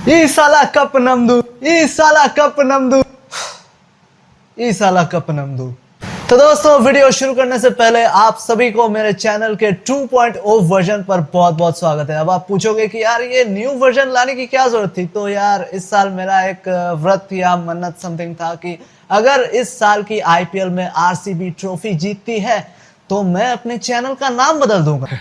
ಈ साला कप नमदू, ई साला कप नमदू, ई साला कप नमदू। तो दोस्तों, वीडियो शुरू करने से पहले आप सभी को मेरे चैनल के 2.0 वर्जन पर बहुत बहुत स्वागत है। अब आप पूछोगे कि यार ये न्यू वर्जन लाने की क्या जरूरत थी? तो यार इस साल मेरा एक व्रत या मन्नत समथिंग था कि अगर इस साल की आईपीएल में आरसीबी ट्रॉफी जीतती है तो मैं अपने चैनल का नाम बदल दूंगा।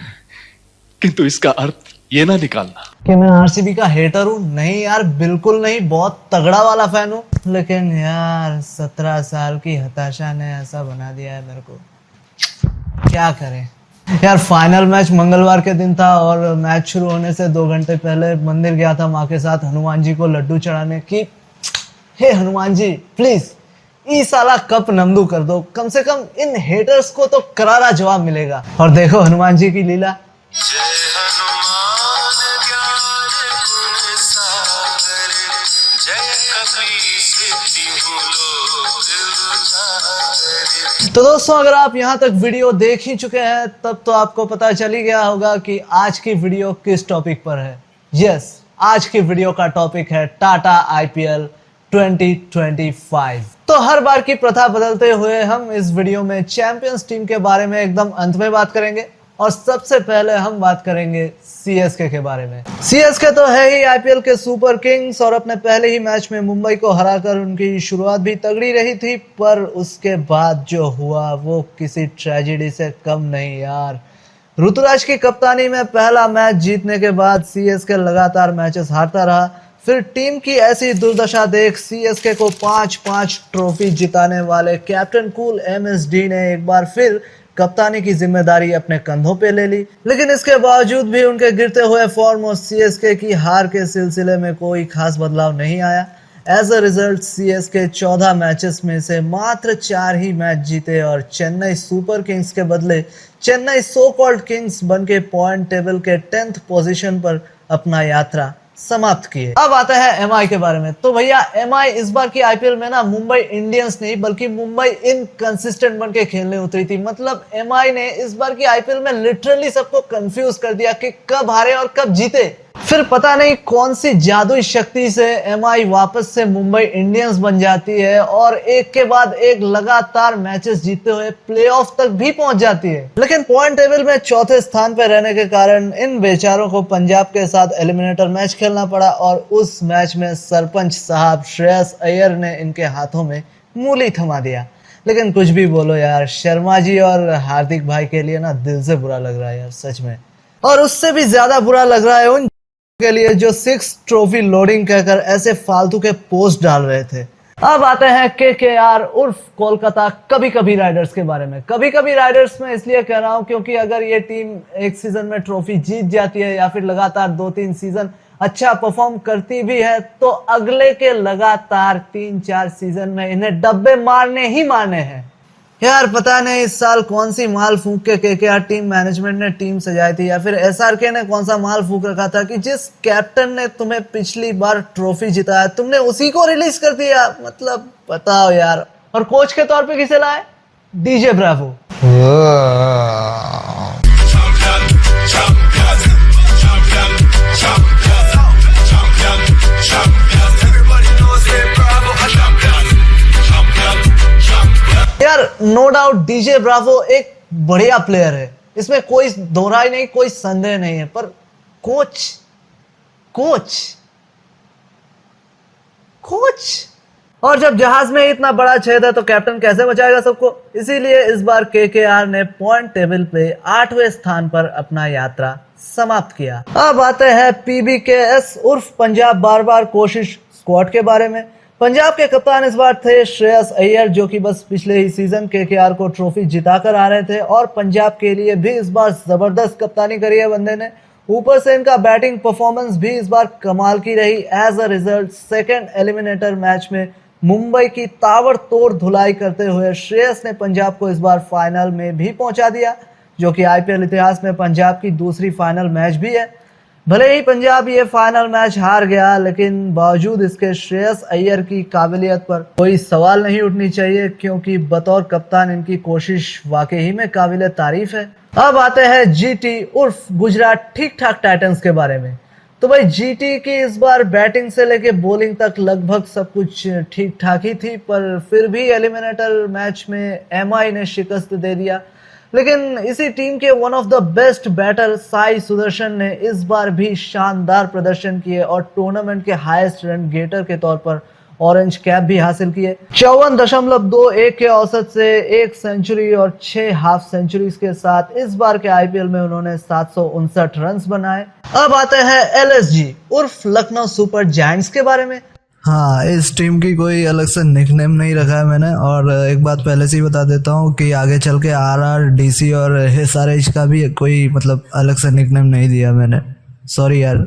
किंतु इसका अर्थ ये ना निकालना कि मैं आरसीबी का हेटर हूँ। नहीं यार, बिल्कुल नहीं, बहुत तगड़ा वाला फैन हूँ। लेकिन यार 17 साल की हताशा ने ऐसा बना दिया है मेरे को, क्या करें यार। फाइनल मैच मंगलवार के दिन था और मैच शुरू होने से 2 घंटे पहले मंदिर गया था माँ के साथ हनुमान जी को लड्डू चढ़ाने की। हे हनुमान जी, प्लीज ई साला कप नमदू कर दो, कम से कम इन हेटर्स को तो करारा जवाब मिलेगा। और देखो हनुमान जी की लीला। तो दोस्तों, अगर आप यहाँ तक वीडियो देख ही चुके हैं तब तो आपको पता चल ही गया होगा कि आज की वीडियो किस टॉपिक पर है। यस, आज की वीडियो का टॉपिक है टाटा आईपीएल 2025। तो हर बार की प्रथा बदलते हुए हम इस वीडियो में चैंपियंस टीम के बारे में एकदम अंत में बात करेंगे और सबसे पहले हम बात करेंगे सीएसके के बारे में। सीएसके तो है ही आईपीएल के सुपर किंग्स और अपने पहले ही मैच में मुंबई को हराकर उनकी शुरुआत भी तगड़ी रही थी, पर उसके बाद जो हुआ वो किसी ट्रेजेडी से कम नहीं यार। ऋतुराज की कप्तानी में पहला मैच जीतने के बाद सीएसके लगातार मैचेस हारता रहा। फिर टीम की ऐसी दुर्दशा देख सीएसके को 5-5 ट्रॉफी जिताने वाले कैप्टन कूल एमएसडी ने एक बार फिर कप्तानी की जिम्मेदारी अपने कंधों पे ले ली। लेकिन इसके बावजूद भी उनके गिरते हुए फॉर्म और सीएसके की हार के सिलसिले में कोई खास बदलाव नहीं आया। As a result CSK 14 matches में से मात्र 4 ही मैच जीते और चेन्नई सुपर किंग्स के बदले चेन्नई सो कॉल्ड किंग्स बनके पॉइंट टेबल के 10th पोजीशन पर अपना यात्रा समाप्त किए। अब आता है एमआई के बारे में। तो भैया एमआई इस बार की आईपीएल में ना मुंबई इंडियंस नहीं बल्कि मुंबई इनकंसिस्टेंट बन के खेलने उतरी थी। मतलब एमआई ने इस बार की आईपीएल में लिटरली सबको कंफ्यूज कर दिया कि कब हारे और कब जीते। फिर पता नहीं कौन सी जादुई शक्ति से एमआई वापस से मुंबई इंडियंस बन जाती है और एक के बाद एक लगातार मैचेस जीतते हुए प्लेऑफ तक भी पहुंच जाती है। लेकिन पॉइंट टेबल में 4थे स्थान पर रहने के कारण इन बेचारों को पंजाब के साथ एलिमिनेटर मैच खेलना पड़ा और उस मैच में सरपंच साहब श्रेयस अय्यर ने इनके हाथों में मूली थमा दिया। लेकिन कुछ भी बोलो यार, शर्मा जी और हार्दिक भाई के लिए ना दिल से बुरा लग रहा है यार, सच में। और उससे भी ज्यादा बुरा लग रहा है उन के लिए जो 6 ट्रॉफी लोडिंग कहकर ऐसे फालतू के पोस्ट डाल रहे थे। अब आते हैं केकेआर उर्फ कोलकाता कभी कभी राइडर्स के बारे में। कभी कभी राइडर्स में इसलिए कह रहा हूं क्योंकि अगर ये टीम एक सीजन में ट्रॉफी जीत जाती है या फिर लगातार 2-3 सीजन अच्छा परफॉर्म करती भी है तो अगले के लगातार 3-4 सीजन में इन्हें डब्बे मारने ही मारने हैं यार। पता नहीं इस साल कौन सी माल फूंक के केकेआर टीम मैनेजमेंट ने टीम सजाई थी या फिर एसआरके ने कौन सा माल फूंक रखा था कि जिस कैप्टन ने तुम्हें पिछली बार ट्रॉफी जिताया तुमने उसी को रिलीज कर दिया। मतलब बताओ यार। और कोच के तौर पे किसे लाए? DJ Bravo. यार नो डाउट डीजे ब्रावो एक बढ़िया प्लेयर है, इसमें कोई दोहराई नहीं, कोई संदेह नहीं है। पर कोच कोच कोच और जब जहाज में इतना बड़ा छेद है तो कैप्टन कैसे बचाएगा सबको? इसीलिए इस बार केकेआर ने पॉइंट टेबल पे 8वें स्थान पर अपना यात्रा समाप्त किया। अब आते हैं पीबीकेएस उर्फ पंजाब बार बार कोशिश स्क्वाड के बारे में। पंजाब के कप्तान इस बार थे श्रेयस अय्यर जो कि बस पिछले ही सीजन केकेआर को ट्रॉफी जिताकर आ रहे थे और पंजाब के लिए भी इस बार जबरदस्त कप्तानी करी है बंदे ने। ऊपर से इनका बैटिंग परफॉर्मेंस भी इस बार कमाल की रही। As a result second eliminator match Mumbai मुंबई की ताबड़तोड़ धुलाई करते हुए श्रेयस ने पंजाब को इस बार फाइनल में भी पहुंचा दिया, जो कि आईपीएल इतिहास में पंजाब की दूसरी फाइनल मैच भी है। भले ही पंजाब ये फाइनल मैच हार गया लेकिन बावजूद इसके श्रेयस अय्यर की काबिलियत पर कोई सवाल नहीं उठनी चाहिए क्योंकि बतौर कप्तान इनकी कोशिश वाकई में काबिल तारीफ है। अब आते हैं जीटी उर्फ गुजरात ठीक ठाक टाइटंस के बारे में। तो भाई जीटी की इस बार बैटिंग से लेके बॉलिंग तक लगभग सब कुछ ठीक ठाक ही थी, पर फिर भी एलिमिनेटर मैच में एमआई ने शिकस्त दे दिया। लेकिन इसी टीम के one of the best batter Sai Sudharsan ने इस बार भी शानदार प्रदर्शन किए और टूर्नामेंट के हाईएस्ट रन गेटर के तौर पर ऑरेंज कैप भी हासिल किए। 54.21 के औसत से एक सेंचुरी और 6 हाफ सेंचुरीज के साथ इस बार के आईपीएल में उन्होंने 759 रन बनाए। अब आते हैं एलएसजी उर्फ लखनऊ सुपर जायंट्स के बारे में। हाँ, इस टीम की कोई अलग से निकनेम नहीं रखा है मैंने, और एक बात पहले से ही बता देता हूँ कि आगे चल के आरआर, डीसी और एसआरएच का भी कोई मतलब अलग से निकनेम नहीं दिया मैंने, सॉरी यार।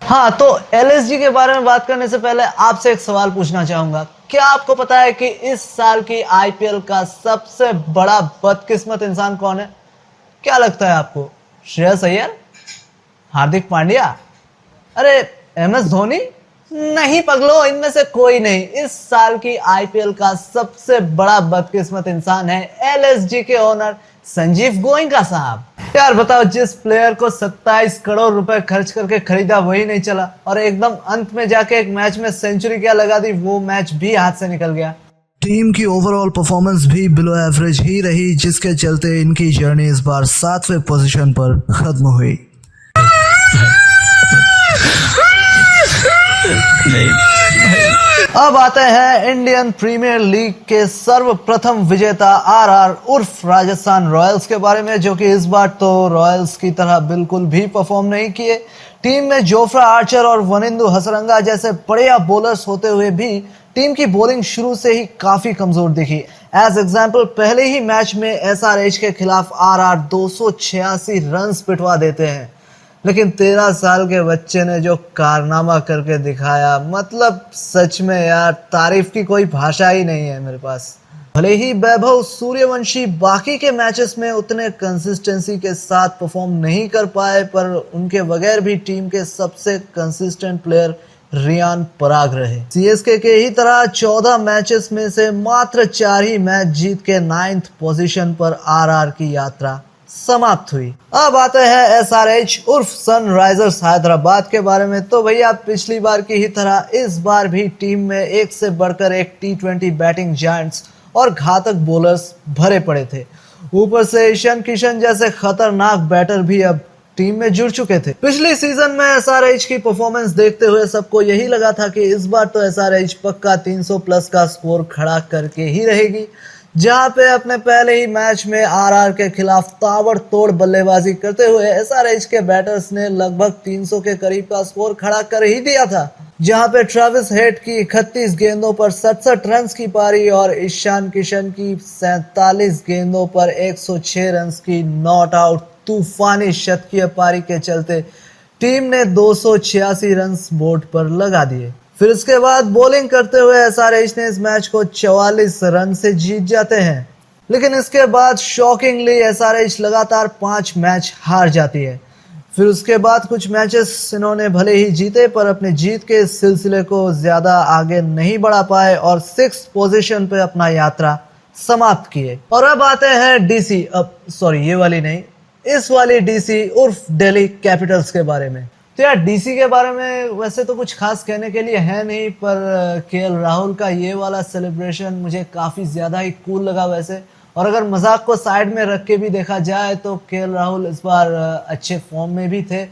हाँ, तो एलएसजी के बारे में बात करने से पहले आपसे एक सवाल पूछना चाहूंगा। क्या आपको पता है कि इस साल की आईपीएल का सबसे बड़ा बदकिस्मत इंसान कौन है? क्या लगता है आपको? श्रेयस अय्यर, हार्दिक पांड्या, अरे एमएस धोनी? नहीं पगलो, इनमें से कोई नहीं। इस साल की आईपीएल का सबसे बड़ा बदकिस्मत इंसान है एलएसजी के ओनर संजीव गोयनका साहब। यार बताओ, जिस प्लेयर को 27 करोड़ रुपए खर्च करके खरीदा वही नहीं चला, और एकदम अंत में जाके एक मैच में सेंचुरी क्या लगा दी, वो मैच भी हाथ से निकल गया। टीम की ओवरऑल परफॉर्मेंस भी बिलो एवरेज ही रही, जिसके चलते इनकी जर्नी इस बार 7वें पोजीशन पर खत्म हुई। अब आते हैं इंडियन प्रीमियर लीग के सर्वप्रथम विजेता आरआर उर्फ राजस्थान रॉयल्स के बारे में, जो कि इस बार तो रॉयल्स की तरह बिल्कुल भी परफॉर्म नहीं किए। टीम में जोफ्रा आर्चर और वनिंदु हसरंगा जैसे बढ़िया बॉलर्स होते हुए भी टीम की बॉलिंग शुरू से ही काफी कमजोर दिखी। एज एग्जाम्पल, पहले ही मैच में एसआरएच के खिलाफ आरआर 286 रन पिटवा देते हैं, लेकिन 13 साल के बच्चे ने जो कारनामा करके दिखाया, मतलब सच में यार तारीफ की कोई भाषा ही नहीं है मेरे पास। भले ही वैभव सूर्यवंशी बाकी के मैचेस में उतने कंसिस्टेंसी के साथ परफॉर्म नहीं कर पाए, पर उनके बगैर भी टीम के सबसे कंसिस्टेंट प्लेयर रियान पराग रहे। सीएसके के ही तरह 14 मैचेस में से मात्र 4 ही मैच जीत के 9th पोजीशन पर आरआर की यात्रा समाप्त हुई। अब आते हैं एसआरएच उर्फ सनराइजर्स हैदराबाद के बारे में। तो भैया, पिछली बार की ही तरह इस बार भी टीम में एक से बढ़कर एक टी20 बैटिंग जायंट्स और घातक बॉलर्स भरे पड़े थे। ऊपर से ईशान किशन जैसे खतरनाक बैटर भी अब टीम में जुड़ चुके थे। पिछले सीजन में एसआरएच की परफॉर्मेंस देखते हुए सबको यही लगा था कि इस बार तो एसआरएच पक्का 300 प्लस का स्कोर खड़ा करके ही रहेगी, जहां पे अपने पहले ही मैच में आरआर के खिलाफ ताबड़तोड़ बल्लेबाजी करते हुए एसआरएच के बैटर्स ने लगभग 300 के करीब का स्कोर खड़ा कर ही दिया था। जहां पे ट्रेविस हेड की 31 गेंदों पर 67 रन की पारी और ईशान किशन की 47 गेंदों पर 106 रन की नॉट आउट तूफानी शतकीय पारी के चलते टीम ने 286 रन बोर्ड पर लगा दिए। फिर उसके बाद बॉलिंग करते हुए एसआरएच ने इस मैच को 44 रन से जीत जाते हैं, लेकिन इसके बाद शॉकिंगली एसआरएच लगातार 5 मैच हार जाती है। फिर उसके बाद कुछ मैचेस इन्होंने भले ही जीते, पर अपने जीत के इस सिलसिले को ज्यादा आगे नहीं बढ़ा पाए और 6th पोजीशन पे अपना यात्रा समाप्त किए। और अब आते हैं डीसी, अब सॉरी ये वाली नहीं, इस वाली डीसी उर्फ दिल्ली कैपिटल्स के बारे में। तो यार डीसी के बारे में वैसे तो कुछ खास कहने के लिए है नहीं, पर केएल राहुल का ये वाला सेलिब्रेशन मुझे काफ़ी ज़्यादा ही कूल लगा वैसे। और अगर मजाक को साइड में रख के भी देखा जाए तो केएल राहुल इस बार अच्छे फॉर्म में भी थे,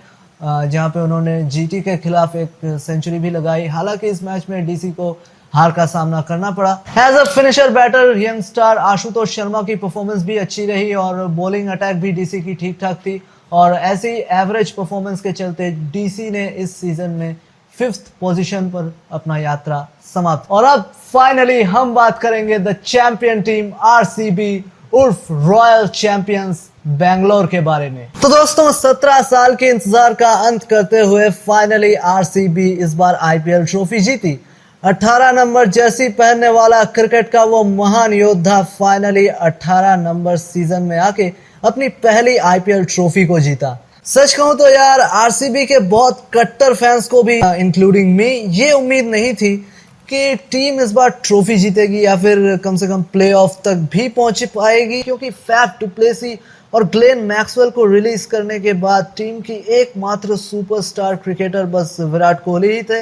जहां पे उन्होंने जीटी के खिलाफ एक सेंचुरी भी लगाई। हालांकि इस मैच में डीसी को हार का सामना करना पड़ा। As a finisher batter young star Ashutosh Sharma की परफॉर्मेंस भी अच्छी रही और बॉलिंग अटैक भी डीसी की ठीक ठाक थी, और ऐसी एवरेज परफॉर्मेंस के चलते डीसी ने इस सीजन में 5th पोजीशन पर अपना यात्रा समाप्त। और अब फाइनली हम बात करेंगे द चैंपियन टीम आरसीबी उर्फ रॉयल चैंपियंस बेंगलोर के बारे में। तो दोस्तों, 17 साल के इंतजार का अंत करते हुए फाइनली आरसीबी इस बार आईपीएल ट्रॉफी जीती। 18 नंबर जर्सी पहनने वाला क्रिकेट का वो महान योद्धा फाइनली 18 नंबर सीजन में आके अपनी पहली आईपीएल ट्रॉफी को जीता। सच कहूं तो यार आरसीबी के बहुत कट्टर फैंस को भी इंक्लूडिंग मी ये उम्मीद नहीं थी कि टीम इस बार ट्रॉफी जीतेगी या फिर कम से कम प्लेऑफ तक भी पहुंच पाएगी, क्योंकि फैफ डुप्लेसी और ग्लेन मैक्सवेल को रिलीज करने के बाद टीम की एकमात्र सुपरस्टार क्रिकेटर बस विराट कोहली ही थे।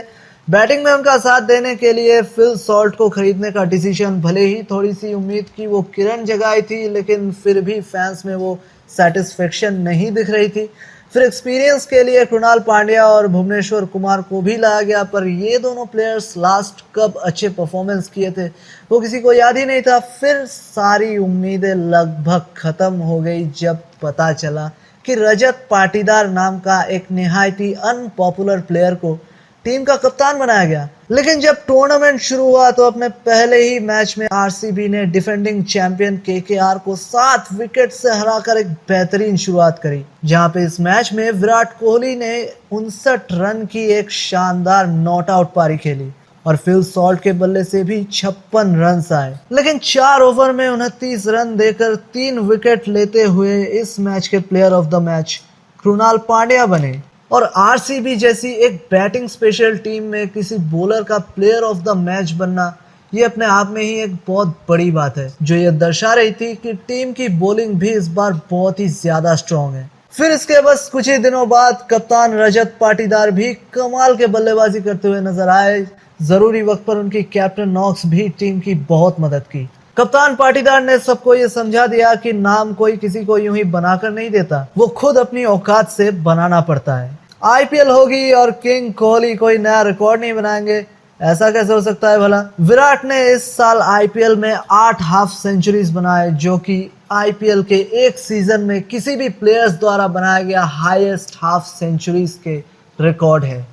बैटिंग में उनका साथ देने के लिए फिल सॉल्ट को खरीदने का डिसीजन भले ही थोड़ी सी उम्मीद की वो किरण जगाई थी, लेकिन फिर भी फैंस में वो सेटिस्फेक्शन नहीं दिख रही थी। फिर एक्सपीरियंस के लिए कृणाल पांड्या और भुवनेश्वर कुमार को भी लाया गया, पर ये दोनों प्लेयर्स लास्ट कब अच्छे परफॉर्मेंस किए थे वो किसी को याद ही नहीं था। फिर सारी उम्मीदें लगभग खत्म हो गई जब पता चला कि रजत पाटीदार नाम का एक निहायती अनपॉपुलर प्लेयर को टीम का कप्तान बनाया गया। लेकिन जब टूर्नामेंट शुरू हुआ तो अपने पहले ही मैच में आरसीबी ने डिफेंडिंग चैंपियन केकेआर को 7 विकेट से हराकर एक बेहतरीन शुरुआत करी, जहां पे इस मैच में विराट कोहली ने 59 रन की एक शानदार नॉट आउट पारी खेली और फिल सॉल्ट के बल्ले से भी 56 रन आए। लेकिन 4 ओवर में 29 रन देकर 3 विकेट लेते हुए इस मैच के player of the match Krunal Pandya बने। और आरसीबी जैसी एक बैटिंग स्पेशल टीम में किसी बॉलर का प्लेयर ऑफ द मैच बनना ये अपने आप में ही एक बहुत बड़ी बात है, जो ये दर्शा रही थी कि टीम की बॉलिंग भी इस बार बहुत ही ज्यादा स्ट्रॉन्ग है। फिर इसके बस कुछ ही दिनों बाद कप्तान रजत पाटीदार भी कमाल के बल्लेबाजी करते हुए नजर आए। जरूरी वक्त पर उनकी कैप्टन नॉक्स भी टीम की बहुत मदद की। कप्तान पाटीदार ने सबको ये समझा दिया कि नाम कोई किसी को यूं ही बनाकर नहीं देता, वो खुद अपनी औकात से बनाना पड़ता है। आईपीएल होगी और किंग कोहली कोई नया रिकॉर्ड नहीं बनाएंगे, ऐसा कैसे हो सकता है भला। विराट ने इस साल आईपीएल में 8 हाफ सेंचुरीज बनाए, जो कि आईपीएल के एक सीजन में किसी भी प्लेयर्स द्वारा बनाया गया हाईएस्ट हाफ सेंचुरीज के रिकॉर्ड है।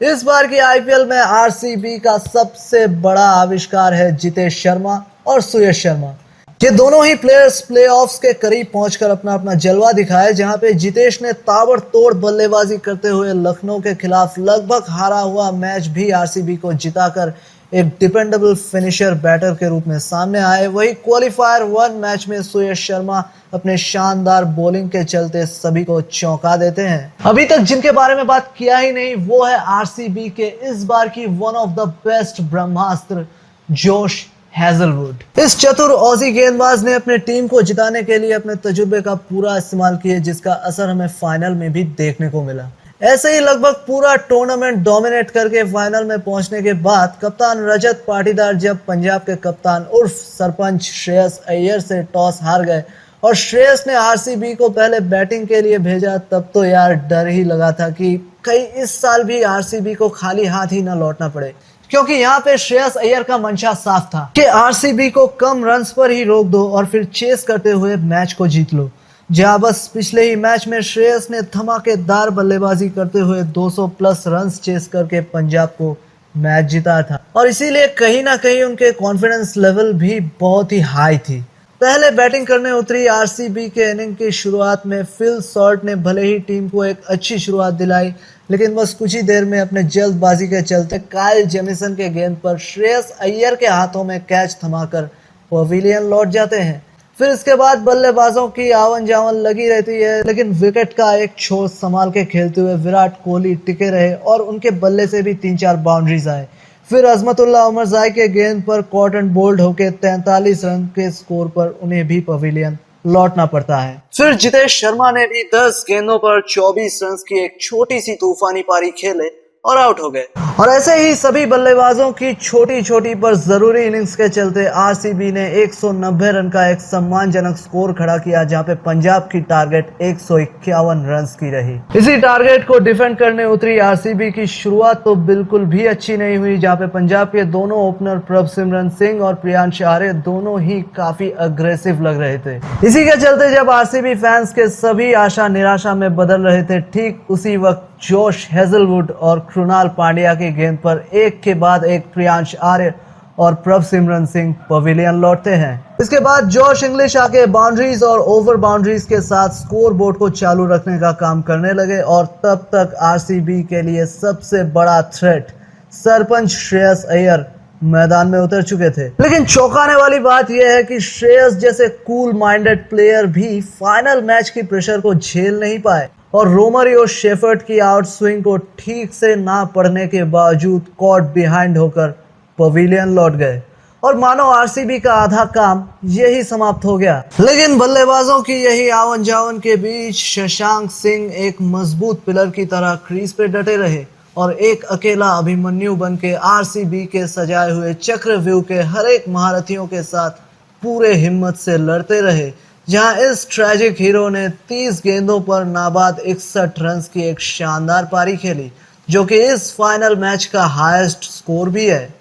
इस बार की आईपीएल में आरसीबी का सबसे बड़ा आविष्कार है जितेश शर्मा और सुयश शर्मा। ये दोनों ही प्लेयर्स प्लेऑफ्स के करीब पहुंचकर अपना अपना जलवा दिखाए, जहां पे जितेश ने ताबड़तोड़ बल्लेबाजी करते हुए लखनऊ के खिलाफ लगभग हारा हुआ मैच भी आरसीबी को जिताकर एक डिपेंडेबल फिनिशर बैटर के रूप में सामने आए। वही क्वालिफायर 1 मैच में सुयश शर्मा अपने शानदार बॉलिंग के चलते सभी को चौंका देते हैं। अभी तक जिनके बारे में बात किया ही नहीं वो है आरसीबी के इस बार की one of the best Brahmastra Josh Hazlewood. इस चतुर ऑजी गेंदबाज ने अपने टीम को जिताने के लिए अपने तजुर्बे का पूरा इस्तेमाल किया, जिसका असर हमें फाइनल में भी देखने को मिला। ऐसे ही लगभग पूरा टूर्नामेंट डोमिनेट करके फाइनल में पहुंचने के बाद कप्तान रजत पाटीदार जब पंजाब के कप्तान उर्फ सरपंच श्रेयस अय्यर से टॉस हार गए और श्रेयस ने आरसीबी को पहले बैटिंग के लिए भेजा, तब तो यार डर ही लगा था कि कहीं इस साल भी आरसीबी को खाली हाथ ही न लौटना पड़े, क्योंकि यहाँ पे श्रेयस अय्यर का मंशा साफ था कि आरसीबी को कम रन्स पर ही रोक दो और फिर चेस करते हुए मैच को जीत लो। जहाँ बस पिछले ही मैच में श्रेयस ने धमाकेदार बल्लेबाजी करते हुए 200 प्लस रन्स चेस करके पंजाब को मैच जीता था और इसीलिए कहीं ना कहीं उनके कॉन्फिडेंस लेवल भी बहुत ही हाई थी। पहले बैटिंग करने उतरी आरसीबी के इनिंग की शुरुआत में फिल सॉल्ट ने भले ही टीम को एक अच्छी शुरुआत दिलाई, लेकिन बस कुछ ही देर में अपने जल्दबाजी के चलते काइल जेमिसन के गेंद पर श्रेयस अय्यर के हाथों में कैच थमाकर पवेलियन लौट जाते हैं। फिर इसके बाद बल्लेबाजों की आवन जावन लगी रहती है, लेकिन विकेट का एक छोर संभाल के खेलते हुए विराट कोहली टिके रहे और उनके बल्ले से भी 3-4 बाउंड्रीज आए। फिर अजमतुल्लाह उमरजाई के गेंद पर कॉट एंड बोल्ड होकर 43 रन के स्कोर पर उन्हें भी पवेलियन लौटना पड़ता है। फिर जितेश शर्मा ने भी 10 गेंदों पर 24 रन की एक छोटी सी तूफानी पारी खेले और आउट हो गए। और ऐसे ही सभी बल्लेबाजों की छोटी छोटी पर जरूरी इनिंग्स के चलते आरसीबी ने 190 रन का एक सम्मानजनक स्कोर खड़ा किया, जहां पे पंजाब की टारगेट 151 रन की रही। इसी टारगेट को डिफेंड करने उतरी आरसीबी की शुरुआत तो बिल्कुल भी अच्छी नहीं हुई, जहां पे पंजाब के दोनों ओपनर प्रभसिमरन सिंह और प्रियांश आर्य दोनों ही काफी अग्रेसिव लग रहे थे। इसी के चलते जब आरसीबी फैंस के सभी आशा निराशा में बदल रहे थे, ठीक उसी वक्त जोश हेजलवुड और कृणाल पांड्या की गेंद पर एक के बाद एक प्रियांश आर्य और प्रभसिमरन सिंह पवेलियन लौटते हैं। इसके बाद जोश इंग्लिश आके बाउंड्रीज और ओवर बाउंड्रीज के साथ स्कोर बोर्ड को चालू रखने का काम करने लगे और तब तक आरसीबी के लिए सबसे बड़ा थ्रेट सरपंच श्रेयस अय्यर मैदान में उतर चुके थे। लेकिन चौंकाने वाली बात यह है कि श्रेयस जैसे कूल माइंडेड प्लेयर भी फाइनल मैच की प्रेशर को झेल नहीं पाए और रोमरियो शेफर्ड की आउट स्विंग को ठीक से ना पढ़ने के बावजूद कॉट बिहाइंड होकर पवेलियन लौट गए और मानो आरसीबी का आधा काम यही समाप्त हो गया। लेकिन बल्लेबाजों की यही आवन जावन के बीच शशांक सिंह एक मजबूत पिलर की तरह क्रीज पे डटे रहे और एक अकेला अभिमन्यु बन के आरसीबी के सजाए हुए चक्रव्यूह के हर एक महारथियों के साथ पूरे हिम्मत से लड़ते रहे। जहां इस ट्रैजिक हीरो ने 30 गेंदों पर नाबाद 61 रन की एक शानदार पारी खेली, जो कि इस फाइनल मैच का हाईएस्ट स्कोर भी है।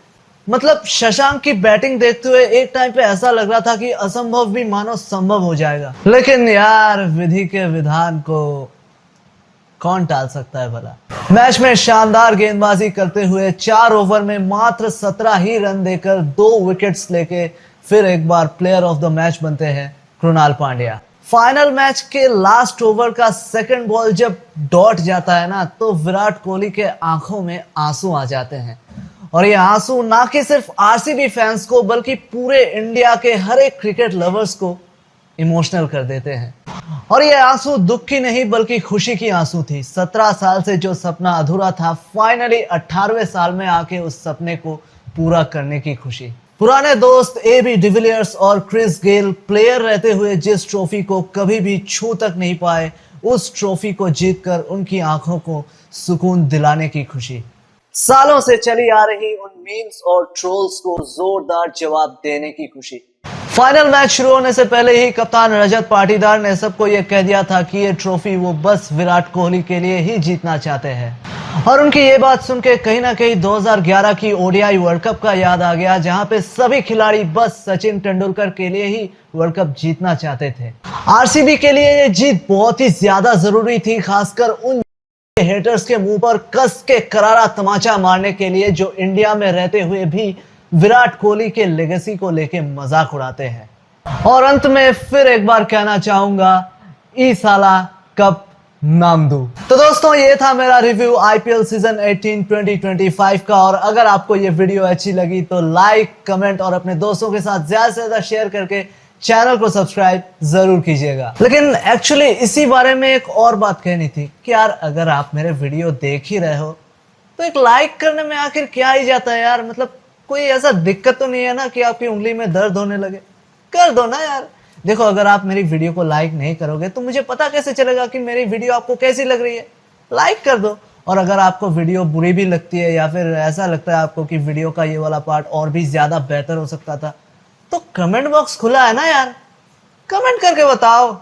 मतलब शशांक की बैटिंग देखते हुए एक टाइम पे ऐसा लग रहा था कि असंभव भी मानो संभव हो जाएगा। लेकिन यार विधि के विधान को कौन टाल सकता है भला। मैच में शानदार गेंदबाजी करते हुए 4 ओवर में मात्र 17 ही रन देकर 2 विकेट्स लेके फिर एक बार प्लेयर ऑफ द मैच बनते हैं कृणाल पांड्या। फाइनल मैच के लास्ट ओवर का सेकंड बॉल जब डॉट जाता है ना, तो विराट कोहली के आंखों में आंसू आ जाते हैं। और ये आंसू ना कि सिर्फ आरसीबी फैंस को बल्कि पूरे इंडिया के हर एक क्रिकेट लवर्स को इमोशनल कर देते हैं। और ये आंसू दुख की नहीं बल्कि खुशी की आंसू थी। 17 साल से जो सपना अधूरा था, फाइनली 18वें साल में आके उस सपने को पूरा करने की खुशी। पुराने दोस्त AB डिविलियर्स और क्रिस गेल प्लेयर रहते हुए जिस ट्रॉफी को कभी भी छू तक नहीं पाए, उस ट्रॉफी को जीतकर उनकी आंखों को सुकून दिलाने की खुशी। सालों से चली आ रही उन मीम्स और ट्रोल्स को जोरदार जवाब देने की खुशी। फाइनल मैच शुरू होने से पहले ही कप्तान रजत पाटीदार ने सबको यह कह दिया था कि ये ट्रॉफी वो बस विराट कोहली के लिए ही जीतना चाहते हैं। और उनकी ये बात सुन के कहीं ना कहीं 2011 की ODI वर्ल्ड कप का याद आ गया, जहां पे सभी खिलाड़ी बस सचिन तेंदुलकर के लिए ही वर्ल्ड कप जीतना चाहते थे। आरसीबी के लिए ये जीत बहुत ही ज्यादा जरूरी थी, खासकर उन हेटर्स के मुंह पर कस के करारा तमाचा मारने के लिए जो इंडिया में रहते हुए भी विराट कोहली के लेगेसी को लेके मजाक उड़ाते हैं। और अंत में फिर एक बार कहना चाहूंगा, ई साला कप नाम दो। तो दोस्तों ये था मेरा रिव्यू IPL सीजन 18 2025 का। और अगर आपको ये वीडियो अच्छी लगी तो लाइक, कमेंट और अपने दोस्तों के साथ ज्यादा से ज्यादा शेयर करके चैनल को सब्सक्राइब जरूर कीजिएगा। लेकिन एक्चुअली इसी बारे में एक और बात कहनी थी कि यार अगर आप मेरे वीडियो देख ही रहे हो तो एक लाइक करने में आखिर क्या ही जाता है यार। मतलब कोई ऐसा दिक्कत तो नहीं है ना कि आपकी उंगली में दर्द होने लगे। कर दो ना यार। देखो अगर आप मेरी वीडियो को लाइक नहीं करोगे तो मुझे पता कैसे चलेगा कि मेरी वीडियो आपको कैसी लग रही है। लाइक कर दो। और अगर आपको वीडियो बुरी भी लगती है या फिर ऐसा लगता है आपको कि वीडियो का ये वाला पार्ट और भी ज्यादा बेहतर हो सकता था, तो कमेंट बॉक्स खुला है ना यार, कमेंट करके बताओ।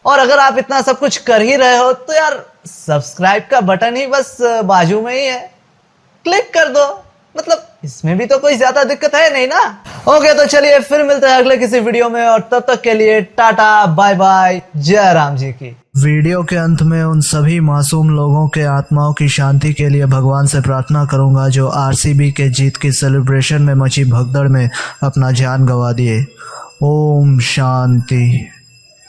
और अगर आप इतना सब कुछ कर ही रहे हो तो यार सब्सक्राइब का बटन ही बस बाजू में ही है, क्लिक कर दो। मतलब इसमें भी तो कोई ज्यादा दिक्कत है नहीं ना। ओके तो चलिए फिर मिलते हैं अगले किसी वीडियो में, और तब तक के लिए टाटा बाय बाय, जय राम जी की। वीडियो के अंत में उन सभी मासूम लोगों के आत्माओं की शांति के लिए भगवान से प्रार्थना करूंगा जो आरसीबी के जीत की सेलिब्रेशन में मची भगदड़ में अपना जान गंवा दिए। ओम शांति।